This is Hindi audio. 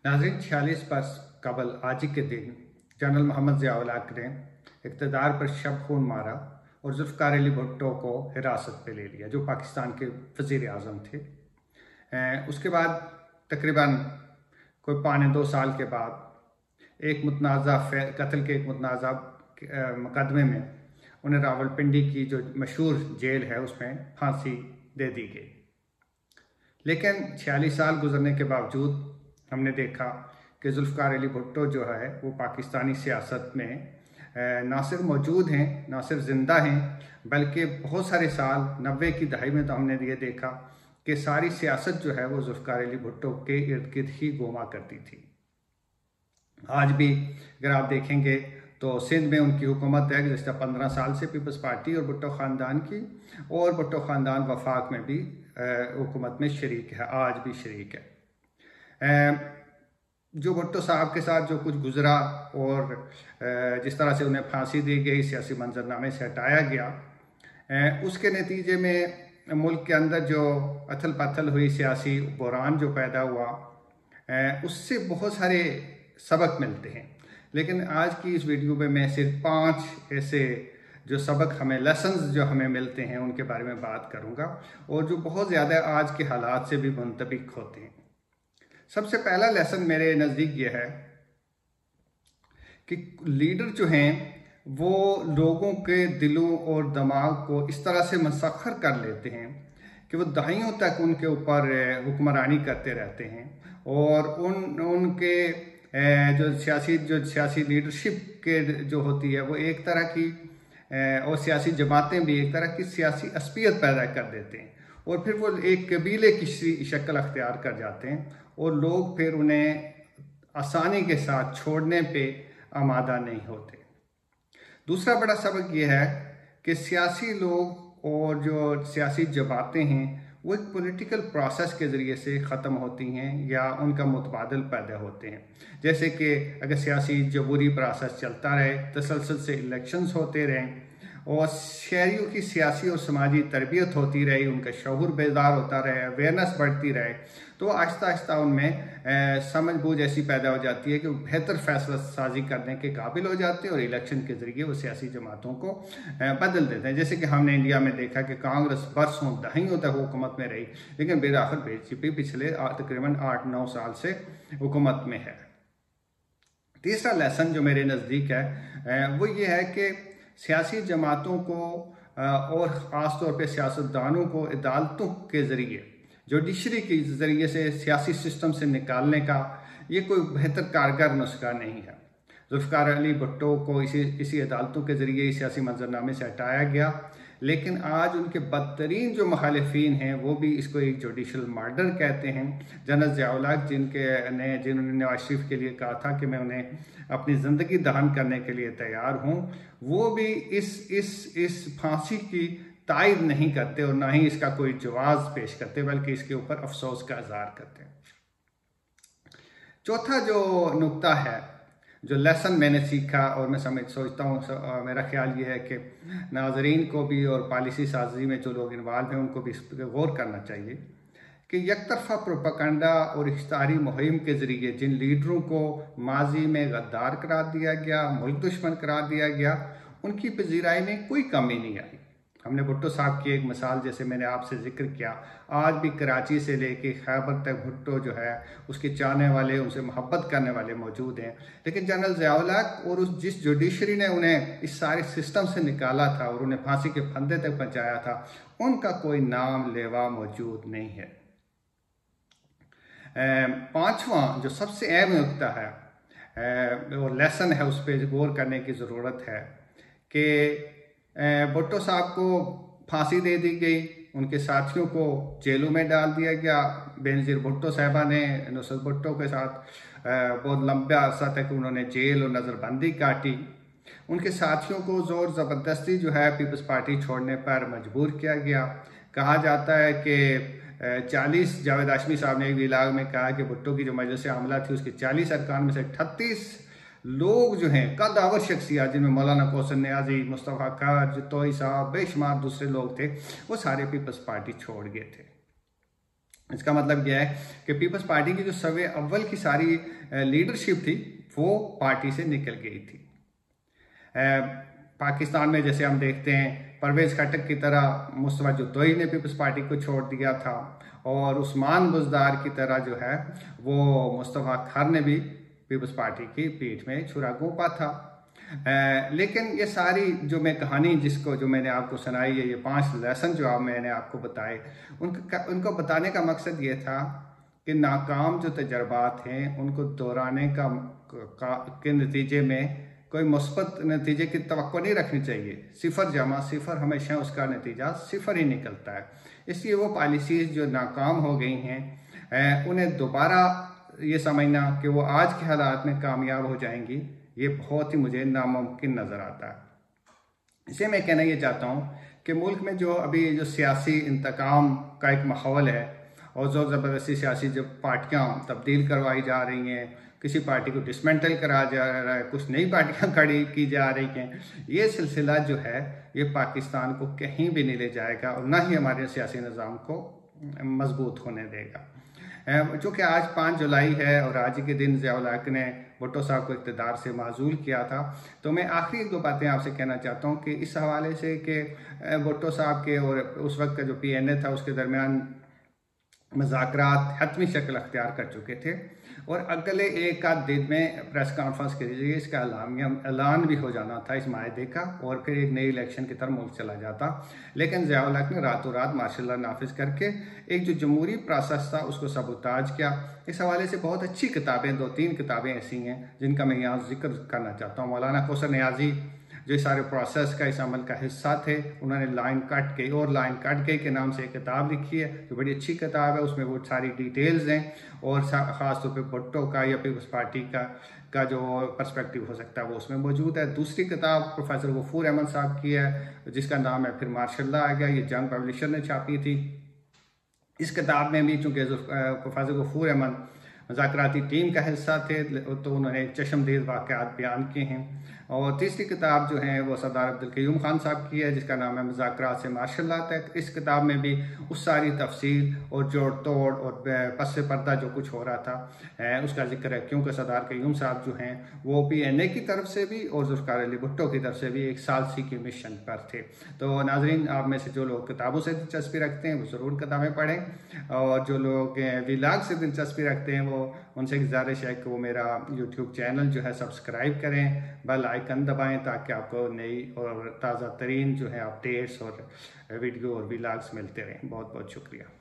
नाज़रीन, 46 बरस कबल आज ही के दिन जनरल मोहम्मद ज़िया-उल हक ने इक़्तिदार पर शब खून मारा और ज़ुल्फ़िकार अली भुट्टो को हिरासत पे ले लिया, जो पाकिस्तान के वज़ीर आज़म थे। उसके बाद तकरीबन कोई पौने 2 साल के बाद एक मुतनाज़ा कत्ल के एक मुतनाज़ा मुकदमे में उन्हें रावलपिंडी की जो मशहूर जेल है उसमें फांसी दे दी गई। लेकिन 46 साल गुजरने के बावजूद हमने देखा कि ज़ुल्फ़िकार अली भुट्टो जो है वो पाकिस्तानी सियासत में ना सिर्फ मौजूद हैं, ना सिर्फ ज़िंदा हैं, बल्कि बहुत सारे साल 90 की दहाई में तो हमने ये देखा कि सारी सियासत जो है वो ज़ुल्फ़िकार अली भुट्टो के इर्द गिर्द ही घूमा करती थी। आज भी अगर आप देखेंगे तो सिंध में उनकी हुकूमत है गुज़श्ता 15 साल से पीपल्स पार्टी और भुट्टो ख़ानदान की, और भुट्टो ख़ानदान वफाक में भी हुकूमत में शरीक है, आज भी शरीक है। जो भुट्टो साहब के साथ जो कुछ गुजरा और जिस तरह से उन्हें फांसी दी गई, सियासी मंजरनामे से हटाया गया, उसके नतीजे में मुल्क के अंदर जो अथल पथल हुई, सियासी बहरान जो पैदा हुआ, उससे बहुत सारे सबक मिलते हैं। लेकिन आज की इस वीडियो में मैं सिर्फ 5 ऐसे जो सबक हमें, लेसन्स जो हमें मिलते हैं, उनके बारे में बात करूंगा, और जो बहुत ज़्यादा आज के हालात से भी मुंतबिक होते हैं। सबसे पहला लेसन मेरे नज़दीक ये है कि लीडर जो हैं वो लोगों के दिलों और दिमाग को इस तरह से मसख्खर कर लेते हैं कि वो दहाइयों तक उनके ऊपर हुक्मरानी करते रहते हैं, और उनके जो सियासी लीडरशिप के जो होती है वो एक तरह की, और सियासी जमातें भी एक तरह की सियासी असबियत पैदा कर देते हैं, और फिर वो एक कबीले की शक्ल अख्तियार कर जाते हैं, और लोग फिर उन्हें आसानी के साथ छोड़ने पे आमादा नहीं होते। दूसरा बड़ा सबक ये है कि सियासी लोग और जो सियासी जमातें हैं वो एक पॉलिटिकल प्रोसेस के ज़रिए से ख़त्म होती हैं या उनका मुतबादल पैदा होते हैं। जैसे कि अगर सियासी जमहूरी प्रोसेस चलता रहे, तसलसल से इलेक्शंस होते रहें, और शहरियों की सियासी और समाजी तरबियत होती रही, उनका शऊर बेदार होता रहे, अवेयरनेस बढ़ती रहे, तो आहिस्ता आहिस्ता उनमें समझ बूझ ऐसी पैदा हो जाती है कि वो बेहतर फैसला साजी करने के काबिल हो जाते हैं, और इलेक्शन के ज़रिए वो सियासी जमातों को बदल देते हैं। जैसे कि हमने इंडिया में देखा कि कांग्रेस बरसों दहाइयों तक हुकूमत में रही, लेकिन बिलाखिर बीजेपी पिछले तकरीबन 8-9 साल से हुकूमत में है। तीसरा लेसन जो मेरे नज़दीक है वो ये है कि सियासी जमातों को और ख़ास तौर पे सियासतदानों को अदालतों के ज़रिए, जुडिशरी के ज़रिए से सियासी सिस्टम से निकालने का ये कोई बेहतर कारगर नुस्खा नहीं है। ज़ुल्फ़िकार अली भुट्टो को इसी अदालतों के ज़रिए सियासी मंजरनामे से हटाया गया, लेकिन आज उनके बदतरीन जो मुखालिफिन हैं वो भी इसको एक जुडिशल मर्डर कहते हैं। जनरल ज़िया-उल हक जिन्होंने नवाज शरीफ के लिए कहा था कि मैं उन्हें अपनी ज़िंदगी दहन करने के लिए तैयार हूँ, वो भी इस फांसी की तायद नहीं करते और ना ही इसका कोई जवाब पेश करते, बल्कि इसके ऊपर अफसोस का इज़हार करते हैं। चौथा जो नुक्ता है, जो लेसन मैंने सीखा और मैं सोचता हूँ, मेरा ख्याल ये है कि नाजरीन को भी और पॉलिसी साजी में जो लोग इन्वॉल्व हैं उनको भी इस पर गौर करना चाहिए कि यकतरफा प्रोपेगेंडा और इख्तियारी मुहिम के ज़रिए जिन लीडरों को माजी में गद्दार करार दिया गया, मुल्क दुश्मन करार दिया गया, उनकी पजीराई में कोई कमी नहीं आई। हमने भुट्टो साहब की एक मिसाल जैसे मैंने आपसे जिक्र किया, आज भी कराची से लेके खैबर तक भुट्टो जो है उसके चाहने वाले, उनसे मोहब्बत करने वाले मौजूद हैं। लेकिन जनरल ज़िया-उल हक और जिस जुडिशरी ने उन्हें इस सारे सिस्टम से निकाला था और उन्हें फांसी के फंदे तक पहुँचाया था, उनका कोई नाम लेवा मौजूद नहीं है। पांचवा जो सबसे अहम नुकता है और लेसन है, उस पर गौर करने की ज़रूरत है कि भुट्टो साहब को फांसी दे दी गई, उनके साथियों को जेलों में डाल दिया गया। बेनज़ीर भुट्टो साहबा ने नुसरत भुट्टो के साथ बहुत लंबा अर्सा तक उन्होंने जेल और नज़रबंदी काटी। उनके साथियों को ज़ोर ज़बरदस्ती जो है पीपल्स पार्टी छोड़ने पर मजबूर किया गया। कहा जाता है कि 40 जावेद हाशमी साहब ने एक व्लॉग में कहा कि भुट्टो की जो मजलिस आमला थी उसके 40 अरकान में से 38 लोग जो हैं कदावर शख्सियत, जिनमें मौलाना कौसर नियाजी, मुस्तफ़ा काज, तोई साहब, बेशुमार दूसरे लोग थे, वो सारे पीपल्स पार्टी छोड़ गए थे। इसका मतलब यह है कि पीपल्स पार्टी की जो सवे अव्वल की सारी लीडरशिप थी वो पार्टी से निकल गई थी। पाकिस्तान में जैसे हम देखते हैं परवेज खटक की तरह मुस्तफा जरदोई ने पीपल्स पार्टी को छोड़ दिया था, और उस्मान बुज़दार की तरह जो है वो मुस्तफा खर ने भी पीपल्स पार्टी की पीठ में छुरा घोंपा था। लेकिन ये सारी जो मैं कहानी जो मैंने आपको सुनाई है, ये 5 लेसन जो मैंने आपको बताए, उनको बताने का मकसद ये था कि नाकाम जो तजर्बात हैं उनको दोहराने के नतीजे में कोई मुस्बत नतीजे की तवक्को नहीं रखनी चाहिए। 0 जमा 0 हमेशा उसका नतीजा 0 ही निकलता है। इसलिए वो पॉलिसीज़ जो नाकाम हो गई हैं उन्हें दोबारा ये समझना कि वो आज के हालात में कामयाब हो जाएंगी, ये बहुत ही मुझे नामुमकिन नज़र आता है। इसे मैं कहना ये चाहता हूँ कि मुल्क में जो अभी जो सियासी इंतकाम का एक माहौल है और ज़ोर ज़बरदस्ती सियासी जो पार्टियाँ तब्दील करवाई जा रही हैं, किसी पार्टी को डिसमेंटल करा जा रहा है, कुछ नई पार्टियाँ खड़ी की जा रही हैं, ये सिलसिला जो है ये पाकिस्तान को कहीं भी नहीं ले जाएगा और ना ही हमारे सियासी निज़ाम को मजबूत होने देगा। चूँकि आज 5 जुलाई है और आज ही के दिन ज़िया उल हक ने भुट्टो साहब को इक़्तिदार से माज़ूल किया था, तो मैं आखिरी 2 बातें आपसे कहना चाहता हूँ कि इस हवाले से कि भुट्टो साहब के और उस वक्त का जो PNA था उसके दरमियान मुज़ाकरात हतमी शक्ल अख्तियार कर चुके थे और अगले 1 आध दिन में प्रेस कॉन्फ्रेंस के जरिए इसका ऐलान भी हो जाना था इस माहे का, और फिर एक नई इलेक्शन की तरफ मुल्क चला जाता। लेकिन ज़िया उल हक ने रातों रात मार्शल लॉ नाफिज करके एक जो जमहूरी प्रोसेस था उसको सबूताज किया। इस हवाले से बहुत अच्छी किताबें 2-3 किताबें ऐसी हैं जिनका मैं यहाँ जिक्र करना चाहता हूँ। मौलाना कौसर नियाज़ी जो सारे प्रोसेस का इस अमल का हिस्सा थे, उन्होंने लाइन कट गई के नाम से एक किताब लिखी है जो बड़ी अच्छी किताब है। उसमें वो सारी डिटेल्स हैं और ख़ास तौर पे भुट्टो का या पीपल्स पार्टी का जो पर्सपेक्टिव हो सकता है वो उसमें मौजूद है। दूसरी किताब प्रोफेसर गफूर अहमद साहब की है जिसका नाम है फिर मार्शल लॉ आ गया, ये जंग पब्लिशर ने छापी थी। इस किताब में भी चूँकि प्रोफेसर गफूर अहमद मुज़ाकराती टीम का हिस्सा थे तो उन्होंने चश्मदीद वाक़यात बयान किए हैं। और तीसरी किताब जो है वो सरदार अब्दुल क़य्यूम खान साहब की है जिसका नाम है मुज़ाकरात से मार्शल लॉ तक। इस किताब में भी उस सारी तफसील और जोड़ तोड़ और पस पर्दा जो कुछ हो रहा था उसका जिक्र है, क्योंकि सरदार क़य्यूम साहब जो हैं वो PNA की तरफ से भी और ज़ुल्फ़िकार अली भुट्टो की तरफ से भी एक सालसी की मिशन पर थे। तो नाज़रीन, आप में से जो लोग किताबों से दिलचस्पी रखते हैं वो ज़रूर किताबें पढ़ें, और जो लोग व्लॉग से दिलचस्पी रखते हैं वो उनसे गुजारिश है कि वो मेरा YouTube चैनल जो है सब्सक्राइब करें, बेल आइकन दबाएं ताकि आपको नई और ताज़ा तरीन जो है अपडेट्स और वीडियो और व्लॉग्स मिलते रहें। बहुत बहुत शुक्रिया।